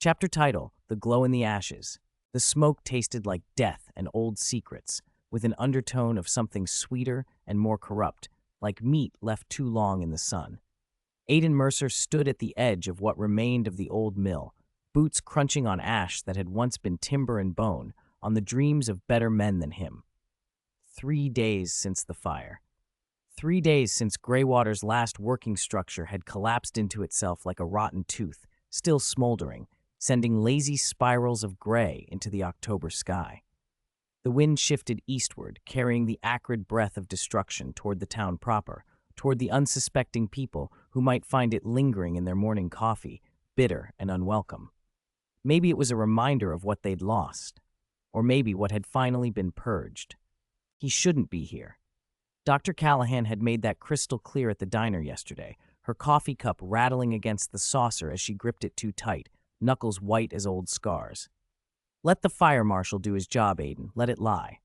Chapter title: The Glow in the Ashes. The smoke tasted like death and old secrets, with an undertone of something sweeter and more corrupt, like meat left too long in the sun. Aiden Mercer stood at the edge of what remained of the old mill, boots crunching on ash that had once been timber and bone, on the dreams of better men than him. 3 days since the fire. 3 days since Graywater's last working structure had collapsed into itself like a rotten tooth, still smoldering, sending lazy spirals of gray into the October sky. The wind shifted eastward, carrying the acrid breath of destruction toward the town proper, toward the unsuspecting people who might find it lingering in their morning coffee, bitter and unwelcome. Maybe it was a reminder of what they'd lost, or maybe what had finally been purged. He shouldn't be here. Dr. Callahan had made that crystal clear at the diner yesterday, her coffee cup rattling against the saucer as she gripped it too tight, knuckles white as old scars. Let the fire marshal do his job, Aiden. Let it lie.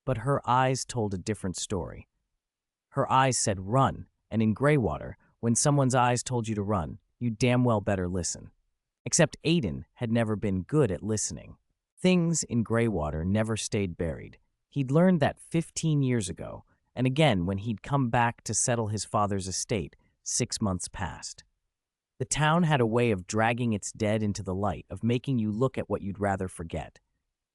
But her eyes told a different story. Her eyes said run, and in Graywater, when someone's eyes told you to run, you damn well better listen. Except Aiden had never been good at listening. Things in Graywater never stayed buried. He'd learned that 15 years ago, and again when he'd come back to settle his father's estate 6 months past. The town had a way of dragging its dead into the light, of making you look at what you'd rather forget.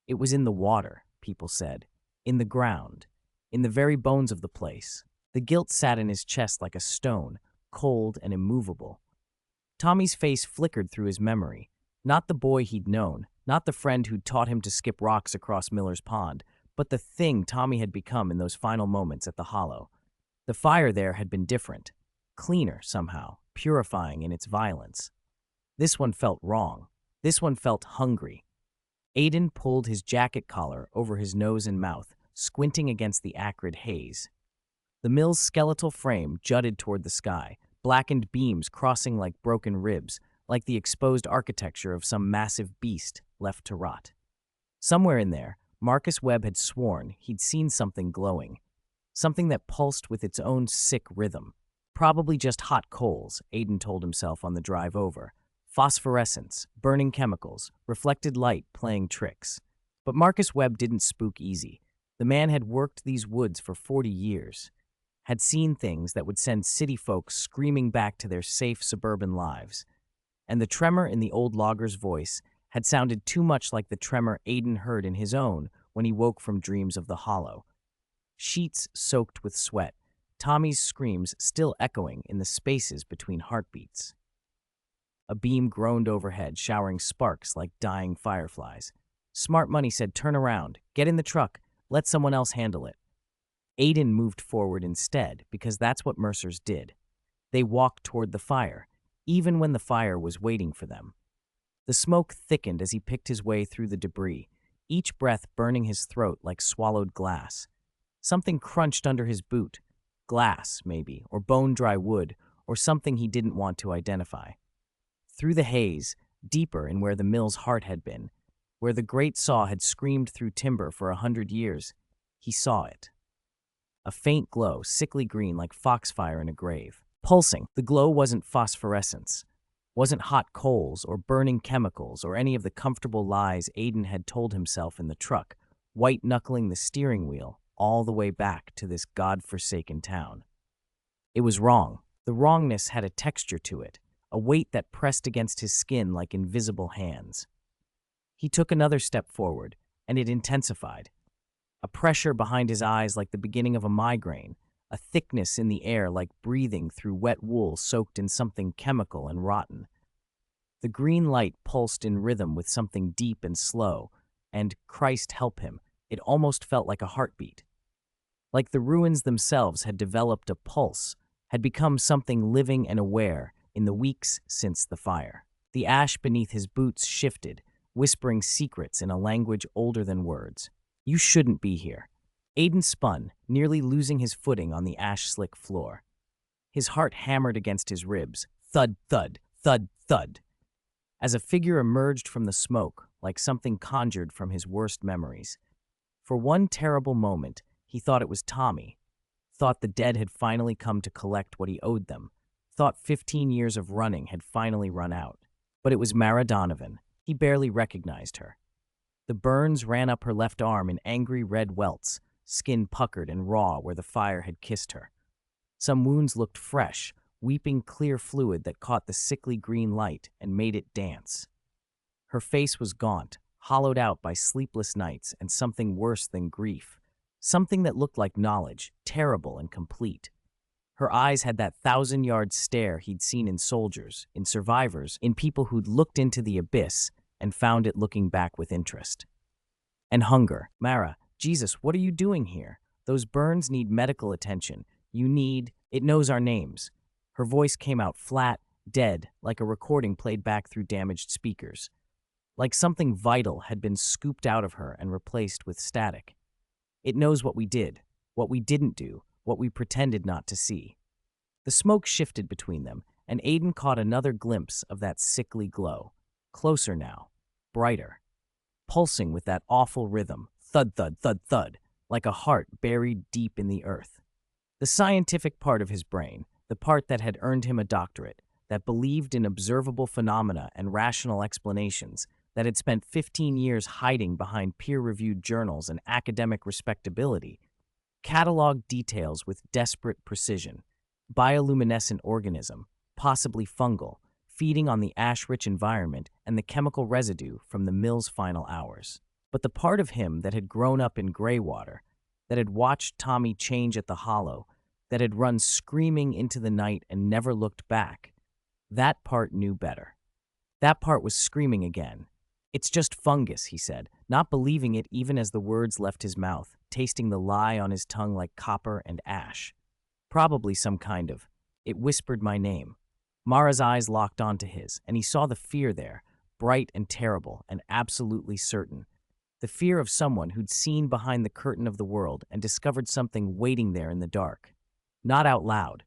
It was in the water, people said, in the ground, in the very bones of the place. The guilt sat in his chest like a stone, cold and immovable. Tommy's face flickered through his memory. Not the boy he'd known, not the friend who'd taught him to skip rocks across Miller's Pond, but the thing Tommy had become in those final moments at the Hollow. The fire there had been different, cleaner somehow, purifying in its violence. This one felt wrong. This one felt hungry. Aiden pulled his jacket collar over his nose and mouth, squinting against the acrid haze. The mill's skeletal frame jutted toward the sky, blackened beams crossing like broken ribs, like the exposed architecture of some massive beast left to rot. Somewhere in there, Marcus Webb had sworn he'd seen something glowing, something that pulsed with its own sick rhythm. Probably just hot coals, Aiden told himself on the drive over. Phosphorescence, burning chemicals, reflected light playing tricks. But Marcus Webb didn't spook easy. The man had worked these woods for 40 years, had seen things that would send city folks screaming back to their safe suburban lives. And the tremor in the old logger's voice had sounded too much like the tremor Aiden heard in his own when he woke from dreams of the Hollow. Sheets soaked with sweat, Tommy's screams still echoing in the spaces between heartbeats. A beam groaned overhead, showering sparks like dying fireflies. Smart Money said, "Turn around, get in the truck, let someone else handle it." Aiden moved forward instead, because that's what Mercers did. They walked toward the fire, even when the fire was waiting for them. The smoke thickened as he picked his way through the debris, each breath burning his throat like swallowed glass. Something crunched under his boot. Glass, maybe, or bone-dry wood, or something he didn't want to identify. Through the haze, deeper in where the mill's heart had been, where the great saw had screamed through timber for 100 years, he saw it. A faint glow, sickly green like foxfire in a grave. Pulsing, the glow wasn't phosphorescence, wasn't hot coals or burning chemicals or any of the comfortable lies Aiden had told himself in the truck, white-knuckling the steering wheel all the way back to this god-forsaken town. It was wrong. The wrongness had a texture to it, a weight that pressed against his skin like invisible hands. He took another step forward, and it intensified. A pressure behind his eyes like the beginning of a migraine, a thickness in the air like breathing through wet wool soaked in something chemical and rotten. The green light pulsed in rhythm with something deep and slow, and, Christ help him, it almost felt like a heartbeat. Like the ruins themselves had developed a pulse, had become something living and aware in the weeks since the fire. The ash beneath his boots shifted, whispering secrets in a language older than words. "You shouldn't be here." Aiden spun, nearly losing his footing on the ash-slick floor. His heart hammered against his ribs. Thud, thud, thud, thud. As a figure emerged from the smoke, like something conjured from his worst memories. For one terrible moment, he thought it was Tommy, thought the dead had finally come to collect what he owed them, thought 15 years of running had finally run out. But it was Mara Donovan. He barely recognized her. The burns ran up her left arm in angry red welts, skin puckered and raw where the fire had kissed her. Some wounds looked fresh, weeping clear fluid that caught the sickly green light and made it dance. Her face was gaunt, hollowed out by sleepless nights and something worse than grief. Something that looked like knowledge, terrible and complete. Her eyes had that thousand-yard stare he'd seen in soldiers, in survivors, in people who'd looked into the abyss and found it looking back with interest. And hunger. Mara, Jesus, what are you doing here? Those burns need medical attention. It knows our names. Her voice came out flat, dead, like a recording played back through damaged speakers. Like something vital had been scooped out of her and replaced with static. It knows what we did, what we didn't do, what we pretended not to see. The smoke shifted between them, and Aiden caught another glimpse of that sickly glow. Closer now, brighter, pulsing with that awful rhythm, thud, thud, thud, thud, like a heart buried deep in the earth. The scientific part of his brain, the part that had earned him a doctorate, that believed in observable phenomena and rational explanations, that had spent 15 years hiding behind peer-reviewed journals and academic respectability, cataloged details with desperate precision. Bioluminescent organism, possibly fungal, feeding on the ash-rich environment and the chemical residue from the mill's final hours. But the part of him that had grown up in Graywater, that had watched Tommy change at the Hollow, that had run screaming into the night and never looked back, that part knew better. That part was screaming again. "It's just fungus," he said, not believing it even as the words left his mouth, tasting the lie on his tongue like copper and ash. Probably some kind of. It whispered my name. Mara's eyes locked onto his, and he saw the fear there, bright and terrible and absolutely certain. The fear of someone who'd seen behind the curtain of the world and discovered something waiting there in the dark. Not out loud.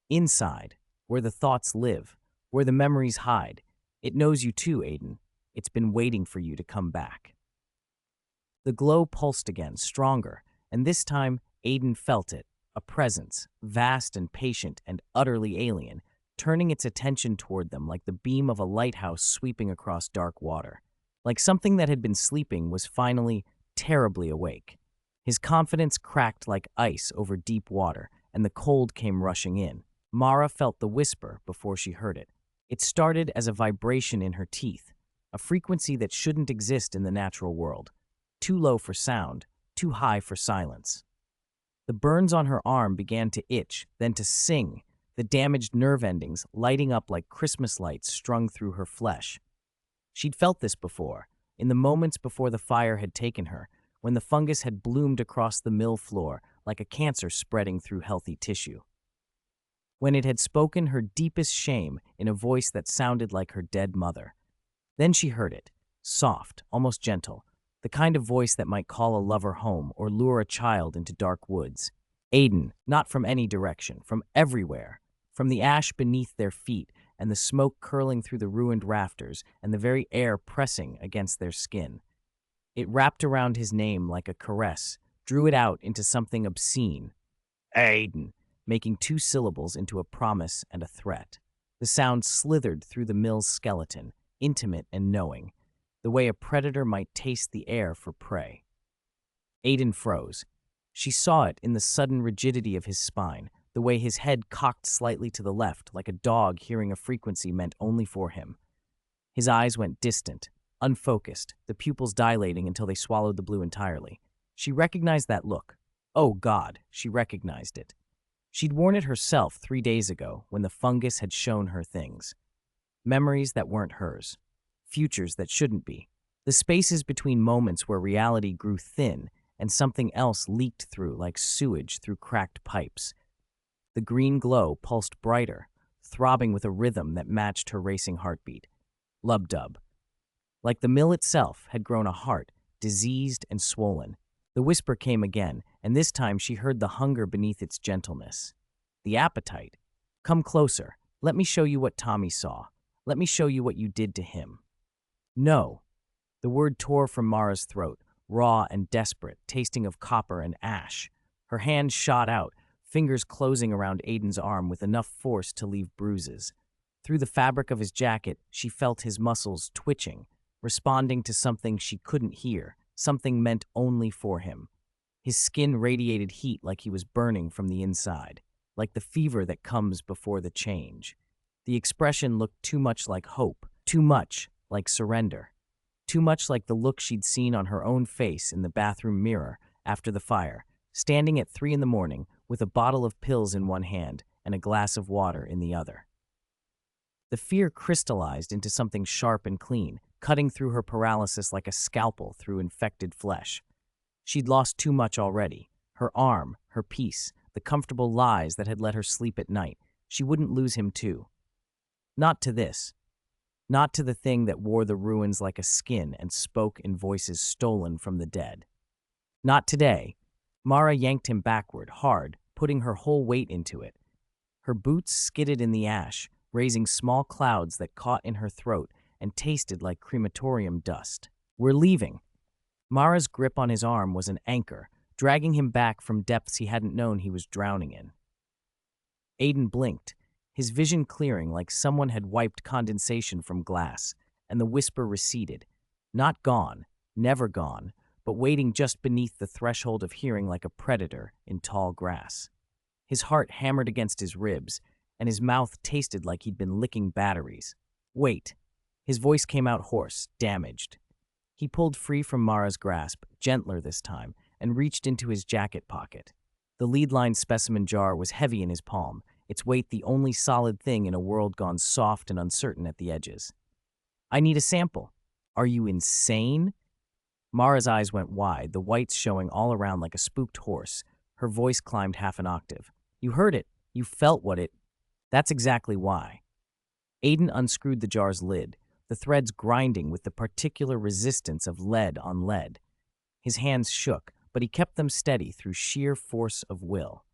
Inside, where the thoughts live, where the memories hide. It knows you too, Aiden. It's been waiting for you to come back. The glow pulsed again, stronger, and this time Aiden felt it, a presence, vast and patient and utterly alien, turning its attention toward them like the beam of a lighthouse sweeping across dark water. Like something that had been sleeping was finally terribly awake. His confidence cracked like ice over deep water, and the cold came rushing in. Mara felt the whisper before she heard it. It started as a vibration in her teeth, a frequency that shouldn't exist in the natural world. Too low for sound, too high for silence. The burns on her arm began to itch, then to sing, the damaged nerve endings lighting up like Christmas lights strung through her flesh. She'd felt this before, in the moments before the fire had taken her, when the fungus had bloomed across the mill floor like a cancer spreading through healthy tissue. When it had spoken her deepest shame in a voice that sounded like her dead mother. Then she heard it, soft, almost gentle, the kind of voice that might call a lover home or lure a child into dark woods. Aiden, not from any direction, from everywhere, from the ash beneath their feet and the smoke curling through the ruined rafters and the very air pressing against their skin. It wrapped around his name like a caress, drew it out into something obscene. Aiden, making two syllables into a promise and a threat. The sound slithered through the mill's skeleton, intimate and knowing, the way a predator might taste the air for prey. Aiden froze. She saw it in the sudden rigidity of his spine, the way his head cocked slightly to the left like a dog hearing a frequency meant only for him. His eyes went distant, unfocused, the pupils dilating until they swallowed the blue entirely. She recognized that look. Oh God, she recognized it. She'd worn it herself 3 days ago when the fungus had shown her things. Memories that weren't hers. Futures that shouldn't be. The spaces between moments where reality grew thin and something else leaked through like sewage through cracked pipes. The green glow pulsed brighter, throbbing with a rhythm that matched her racing heartbeat. Lub-dub. Like the mill itself had grown a heart, diseased and swollen. The whisper came again, and this time she heard the hunger beneath its gentleness. The appetite. Come closer. Let me show you what Tommy saw. Let me show you what you did to him. No. The word tore from Mara's throat, raw and desperate, tasting of copper and ash. Her hand shot out, fingers closing around Aiden's arm with enough force to leave bruises. Through the fabric of his jacket, she felt his muscles twitching, responding to something she couldn't hear, something meant only for him. His skin radiated heat like he was burning from the inside, like the fever that comes before the change. The expression looked too much like hope, too much like surrender, too much like the look she'd seen on her own face in the bathroom mirror after the fire, standing at 3 in the morning with a bottle of pills in one hand and a glass of water in the other. The fear crystallized into something sharp and clean, cutting through her paralysis like a scalpel through infected flesh. She'd lost too much already. Her arm, her peace, the comfortable lies that had let her sleep at night. She wouldn't lose him too. Not to this. Not to the thing that wore the ruins like a skin and spoke in voices stolen from the dead. Not today. Mara yanked him backward, hard, putting her whole weight into it. Her boots skidded in the ash, raising small clouds that caught in her throat and tasted like crematorium dust. "We're leaving." Mara's grip on his arm was an anchor, dragging him back from depths he hadn't known he was drowning in. Aiden blinked, his vision clearing like someone had wiped condensation from glass, and the whisper receded. Not gone, never gone, but waiting just beneath the threshold of hearing like a predator in tall grass. His heart hammered against his ribs, and his mouth tasted like he'd been licking batteries. "Wait." His voice came out hoarse, damaged. He pulled free from Mara's grasp, gentler this time, and reached into his jacket pocket. The lead-lined specimen jar was heavy in his palm, its weight the only solid thing in a world gone soft and uncertain at the edges. "I need a sample." "Are you insane?" Mara's eyes went wide, the whites showing all around like a spooked horse. Her voice climbed half an octave. "You heard it. You felt what it—" "That's exactly why." Aiden unscrewed the jar's lid, the threads grinding with the particular resistance of lead on lead. His hands shook, but he kept them steady through sheer force of will.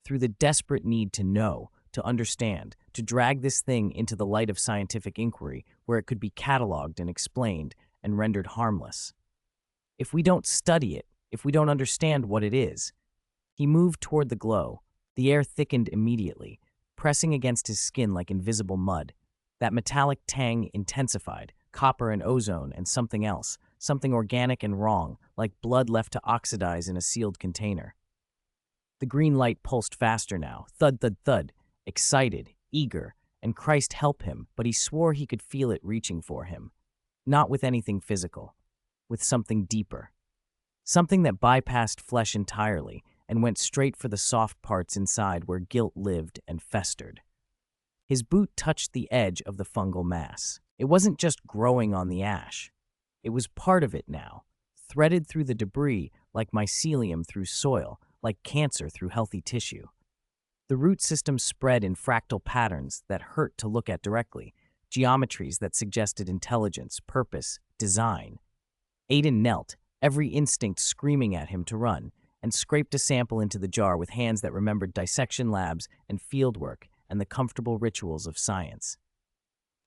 Through the desperate need to know, to understand, to drag this thing into the light of scientific inquiry where it could be cataloged and explained and rendered harmless. If we don't study it, if we don't understand what it is— He moved toward the glow. The air thickened immediately, pressing against his skin like invisible mud. That metallic tang intensified, copper and ozone and something else, something organic and wrong, like blood left to oxidize in a sealed container. The green light pulsed faster now, thud, thud, thud, excited, eager, and Christ help him, but he swore he could feel it reaching for him. Not with anything physical, with something deeper. Something that bypassed flesh entirely and went straight for the soft parts inside where guilt lived and festered. His boot touched the edge of the fungal mass. It wasn't just growing on the ash. It was part of it now, threaded through the debris like mycelium through soil, like cancer through healthy tissue. The root system spread in fractal patterns that hurt to look at directly, geometries that suggested intelligence, purpose, design. Aiden knelt, every instinct screaming at him to run, and scraped a sample into the jar with hands that remembered dissection labs and fieldwork and the comfortable rituals of science.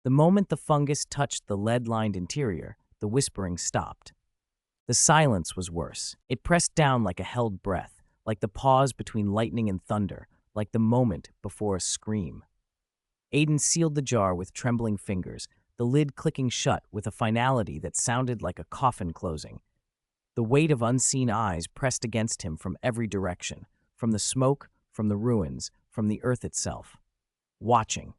The moment the fungus touched the lead-lined interior, the whispering stopped. The silence was worse. It pressed down like a held breath, like the pause between lightning and thunder, like the moment before a scream. Aiden sealed the jar with trembling fingers, the lid clicking shut with a finality that sounded like a coffin closing. The weight of unseen eyes pressed against him from every direction, from the smoke, from the ruins, from the earth itself. Watching,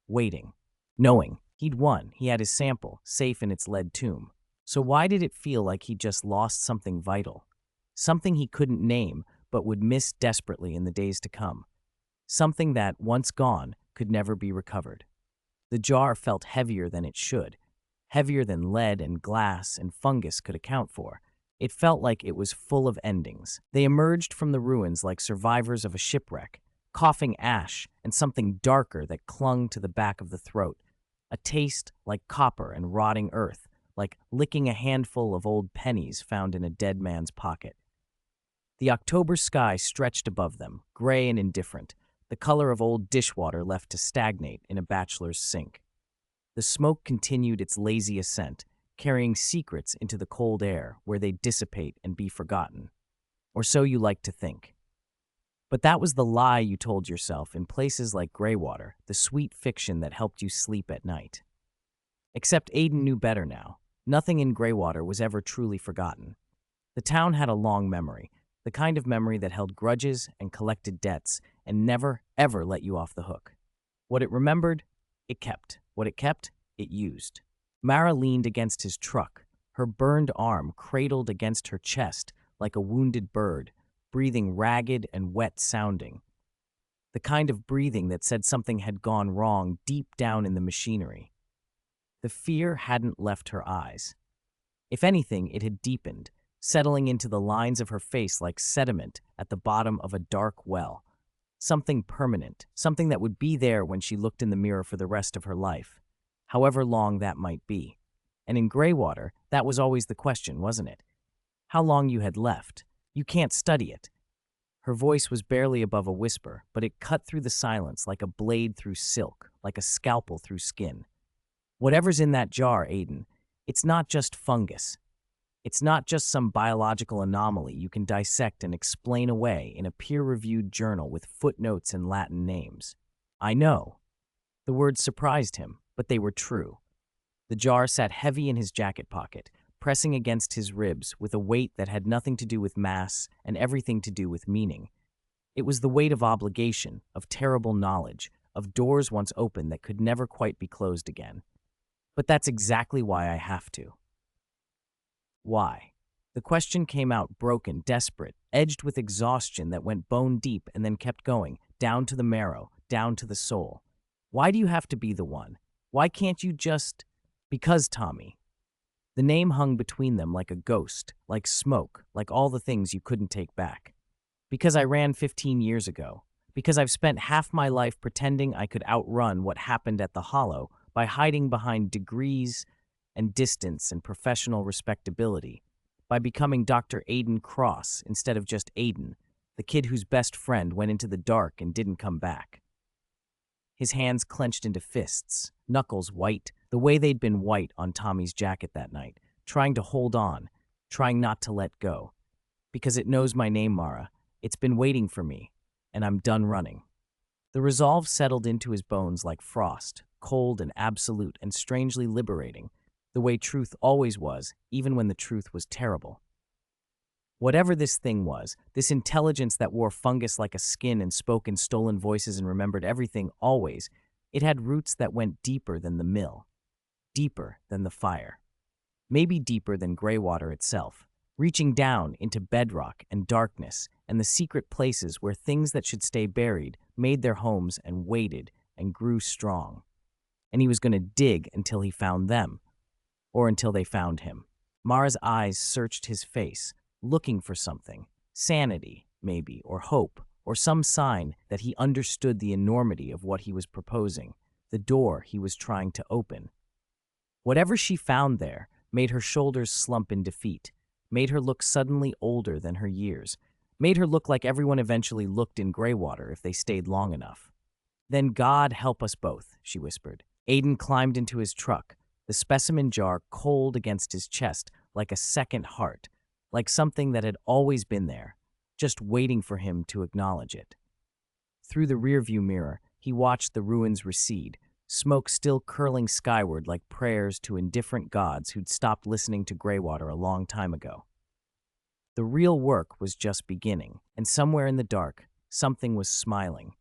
waiting, knowing he'd won, he had his sample, safe in its lead tomb. So why did it feel like he'd just lost something vital? Something he couldn't name, but would miss desperately in the days to come. Something that, once gone, could never be recovered. The jar felt heavier than it should, heavier than lead and glass and fungus could account for. It felt like it was full of endings. They emerged from the ruins like survivors of a shipwreck, coughing ash and something darker that clung to the back of the throat, a taste like copper and rotting earth, like licking a handful of old pennies found in a dead man's pocket. The October sky stretched above them, gray and indifferent, the color of old dishwater left to stagnate in a bachelor's sink. The smoke continued its lazy ascent, carrying secrets into the cold air where they dissipate and be forgotten. Or so you like to think. But that was the lie you told yourself in places like Graywater, the sweet fiction that helped you sleep at night. Except Aiden knew better now. Nothing in Graywater was ever truly forgotten. The town had a long memory, the kind of memory that held grudges and collected debts and never, ever let you off the hook. What it remembered, it kept. What it kept, it used. Mara leaned against his truck, her burned arm cradled against her chest like a wounded bird, breathing ragged and wet-sounding. The kind of breathing that said something had gone wrong deep down in the machinery. The fear hadn't left her eyes. If anything, it had deepened, settling into the lines of her face like sediment at the bottom of a dark well. Something permanent, something that would be there when she looked in the mirror for the rest of her life, however long that might be. And in Graywater, that was always the question, wasn't it? How long you had left. You can't study it. Her voice was barely above a whisper, but it cut through the silence like a blade through silk, like a scalpel through skin. Whatever's in that jar, Aiden, it's not just fungus. It's not just some biological anomaly you can dissect and explain away in a peer-reviewed journal with footnotes and Latin names. I know. The words surprised him, but they were true. The jar sat heavy in his jacket pocket, pressing against his ribs with a weight that had nothing to do with mass and everything to do with meaning. It was the weight of obligation, of terrible knowledge, of doors once open that could never quite be closed again. But that's exactly why I have to. Why? The question came out broken, desperate, edged with exhaustion that went bone deep and then kept going, down to the marrow, down to the soul. Why do you have to be the one? Why can't you just... Because, Tommy. The name hung between them like a ghost, like smoke, like all the things you couldn't take back. Because I ran 15 years ago. Because I've spent half my life pretending I could outrun what happened at the Hollow by hiding behind degrees and distance and professional respectability, by becoming Dr. Aiden Cross instead of just Aiden, the kid whose best friend went into the dark and didn't come back. His hands clenched into fists, knuckles white, the way they'd been white on Tommy's jacket that night, trying to hold on, trying not to let go. Because it knows my name, Mara. It's been waiting for me, and I'm done running. The resolve settled into his bones like frost, cold and absolute and strangely liberating, the way truth always was, even when the truth was terrible. Whatever this thing was, this intelligence that wore fungus like a skin and spoke in stolen voices and remembered everything always, it had roots that went deeper than the mill, deeper than the fire, maybe deeper than Graywater itself, reaching down into bedrock and darkness and the secret places where things that should stay buried made their homes and waited and grew strong. And he was going to dig until he found them, or until they found him. Mara's eyes searched his face, looking for something, sanity, maybe, or hope, or some sign that he understood the enormity of what he was proposing, the door he was trying to open. Whatever she found there made her shoulders slump in defeat, made her look suddenly older than her years, made her look like everyone eventually looked in Graywater if they stayed long enough. Then God help us both, she whispered. Aiden climbed into his truck, the specimen jar cold against his chest like a second heart, like something that had always been there, just waiting for him to acknowledge it. Through the rearview mirror, he watched the ruins recede, smoke still curling skyward like prayers to indifferent gods who'd stopped listening to Graywater a long time ago. The real work was just beginning, and somewhere in the dark, something was smiling,